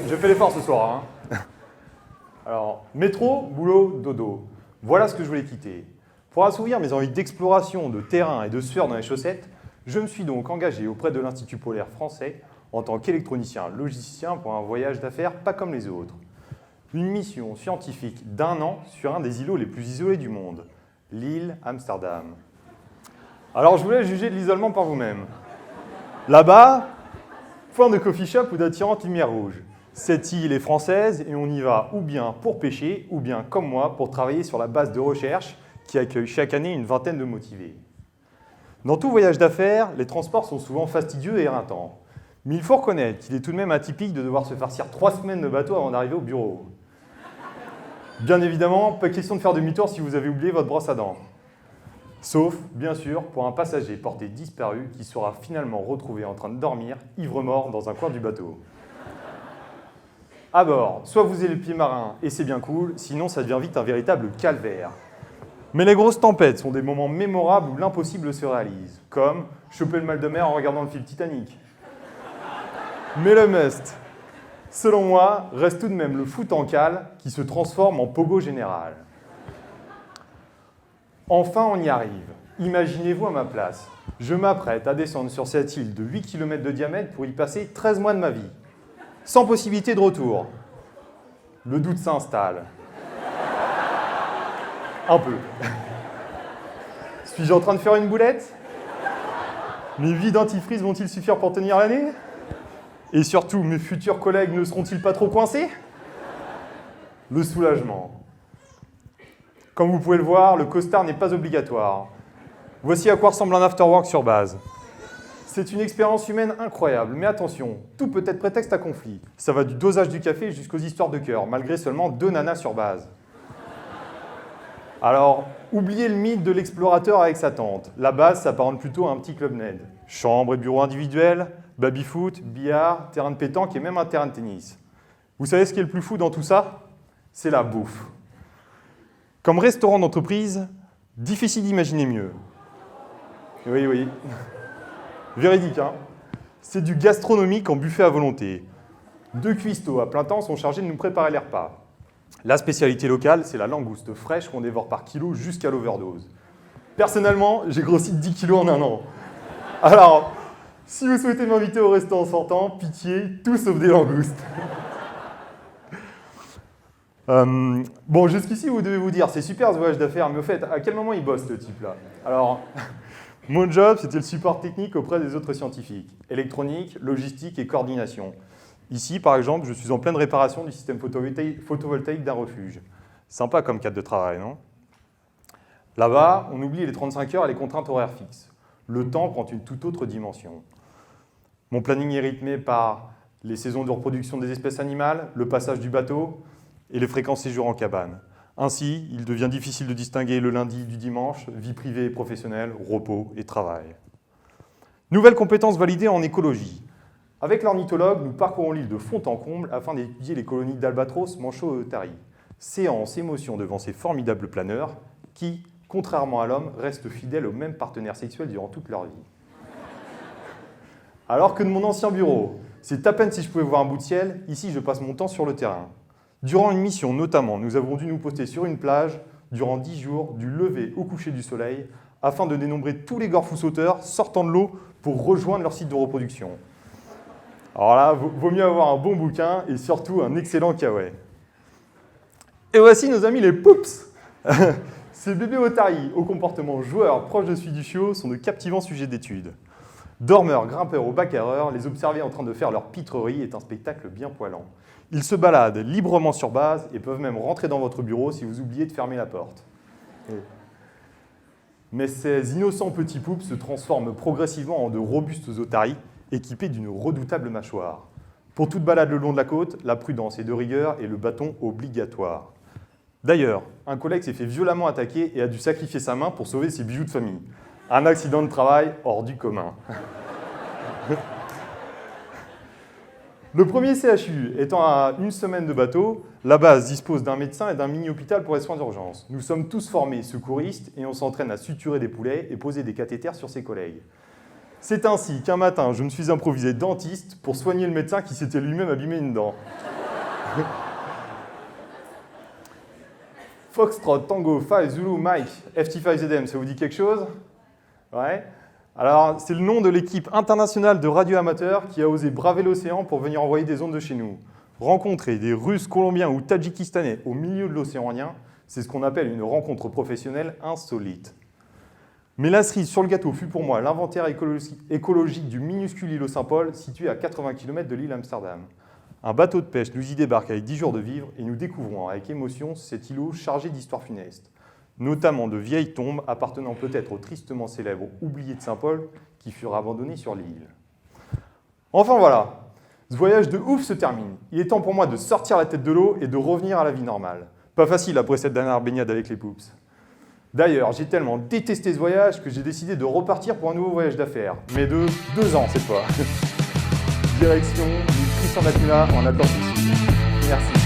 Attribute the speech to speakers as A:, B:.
A: je fais l'effort ce soir. Hein. Alors, métro, boulot, dodo. Voilà ce que je voulais quitter. Pour assouvir mes envies d'exploration, de terrain et de sueur dans les chaussettes, je me suis donc engagé auprès de l'Institut polaire français en tant qu'électronicien logicien pour un voyage d'affaires pas comme les autres. Une mission scientifique d'1 an sur un des îlots les plus isolés du monde, l'île Amsterdam. Alors je vous laisse juger de l'isolement par vous-même. Là-bas, point de coffee shop ou d'attirante lumière rouge. Cette île est française et on y va ou bien pour pêcher, ou bien, comme moi, pour travailler sur la base de recherche qui accueille chaque année une vingtaine de motivés. Dans tout voyage d'affaires, les transports sont souvent fastidieux et éreintants. Mais il faut reconnaître qu'il est tout de même atypique de devoir se farcir 3 semaines de bateau avant d'arriver au bureau. Bien évidemment, pas question de faire demi-tour si vous avez oublié votre brosse à dents. Sauf, bien sûr, pour un passager porté disparu qui sera finalement retrouvé en train de dormir, ivre-mort, dans un coin du bateau. À bord, soit vous avez le pied marin et c'est bien cool, sinon ça devient vite un véritable calvaire. Mais les grosses tempêtes sont des moments mémorables où l'impossible se réalise, comme choper le mal de mer en regardant le film Titanic. Mais le must, selon moi, reste tout de même le foot en cale qui se transforme en pogo général. Enfin, on y arrive. Imaginez-vous à ma place. Je m'apprête à descendre sur cette île de 8 km de diamètre pour y passer 13 mois de ma vie, sans possibilité de retour. Le doute s'installe. Un peu. Suis-je en train de faire une boulette? Mes vies dentifrice vont-ils suffire pour tenir l'année? Et surtout, mes futurs collègues ne seront-ils pas trop coincés? Le soulagement. Comme vous pouvez le voir, le costard n'est pas obligatoire. Voici à quoi ressemble un afterwork sur base. C'est une expérience humaine incroyable, mais attention, tout peut être prétexte à conflit. Ça va du dosage du café jusqu'aux histoires de cœur, malgré seulement 2 nanas sur base. Alors, oubliez le mythe de l'explorateur avec sa tente. La base s'apparente plutôt à un petit club Ned. Chambre et bureau individuels, baby-foot, billard, terrain de pétanque et même un terrain de tennis. Vous savez ce qui est le plus fou dans tout ça? C'est la bouffe. Comme restaurant d'entreprise, difficile d'imaginer mieux. Oui, oui. Véridique, hein? C'est du gastronomique en buffet à volonté. 2 cuistots à plein temps sont chargés de nous préparer les repas. La spécialité locale, c'est la langouste fraîche qu'on dévore par kilo jusqu'à l'overdose. Personnellement, j'ai grossi de 10 kilos en 1 an. Alors, si vous souhaitez m'inviter au restaurant en sortant, pitié, tout sauf des langoustes. Bon, jusqu'ici, vous devez vous dire, c'est super ce voyage d'affaires, mais au fait, à quel moment il bosse, ce type-là? Alors, mon job, c'était le support technique auprès des autres scientifiques. Électronique, logistique et coordination. Ici, par exemple, je suis en pleine réparation du système photovoltaïque d'un refuge. Sympa comme cadre de travail, non? Là-bas, on oublie les 35 heures et les contraintes horaires fixes. Le temps prend une toute autre dimension. Mon planning est rythmé par les saisons de reproduction des espèces animales, le passage du bateau et les fréquents séjours en cabane. Ainsi, il devient difficile de distinguer le lundi du dimanche, vie privée et professionnelle, repos et travail. Nouvelle compétence validée en écologie. Avec l'ornithologue, nous parcourons l'île de fond en comble afin d'étudier les colonies d'albatros, manchots et otaries. Séance émotion devant ces formidables planeurs qui, contrairement à l'homme, restent fidèles aux mêmes partenaires sexuels durant toute leur vie. Alors que de mon ancien bureau, c'est à peine si je pouvais voir un bout de ciel, ici je passe mon temps sur le terrain. Durant une mission notamment, nous avons dû nous poster sur une plage durant 10 jours, du lever au coucher du soleil, afin de dénombrer tous les gorfous sauteurs sortant de l'eau pour rejoindre leur site de reproduction. Alors là, vaut mieux avoir un bon bouquin et surtout un excellent kawaii. Et voici nos amis les Poups. Ces bébés otaries au comportement joueur proche de celui du chiot sont de captivants sujets d'étude. Dormeurs, grimpeurs ou bacarreurs, les observer en train de faire leur pitrerie est un spectacle bien poilant. Ils se baladent librement sur base et peuvent même rentrer dans votre bureau si vous oubliez de fermer la porte. Mais ces innocents petits poups se transforment progressivement en de robustes otaries équipés d'une redoutable mâchoire. Pour toute balade le long de la côte, la prudence est de rigueur et le bâton obligatoire. D'ailleurs, un collègue s'est fait violemment attaquer et a dû sacrifier sa main pour sauver ses bijoux de famille. Un accident de travail hors du commun. Le premier CHU étant à 1 semaine de bateau, la base dispose d'un médecin et d'un mini-hôpital pour les soins d'urgence. Nous sommes tous formés secouristes et on s'entraîne à suturer des poulets et poser des cathéters sur ses collègues. C'est ainsi qu'un matin, je me suis improvisé dentiste pour soigner le médecin qui s'était lui-même abîmé une dent. Foxtrot, Tango, 5, Zulu, Mike, FT5ZM, ça vous dit quelque chose? Ouais. Alors, c'est le nom de l'équipe internationale de radioamateurs qui a osé braver l'océan pour venir envoyer des ondes de chez nous. Rencontrer des Russes, Colombiens ou Tadjikistanais au milieu de l'océan Indien, c'est ce qu'on appelle une rencontre professionnelle insolite. Mais la cerise sur le gâteau fut pour moi l'inventaire écologique du minuscule îlot Saint-Paul, situé à 80 km de l'île Amsterdam. Un bateau de pêche nous y débarque avec 10 jours de vivres et nous découvrons avec émotion cet îlot chargé d'histoires funestes, notamment de vieilles tombes appartenant peut-être au tristement célèbre oublié de Saint-Paul qui furent abandonnées sur l'île. Enfin voilà, ce voyage de ouf se termine. Il est temps pour moi de sortir la tête de l'eau et de revenir à la vie normale. Pas facile après cette dernière baignade avec les poups. D'ailleurs, j'ai tellement détesté ce voyage que j'ai décidé de repartir pour un nouveau voyage d'affaires, mais de 2 ans cette fois. Direction du Tristan d'Aquila en Atlantique Sud. Merci.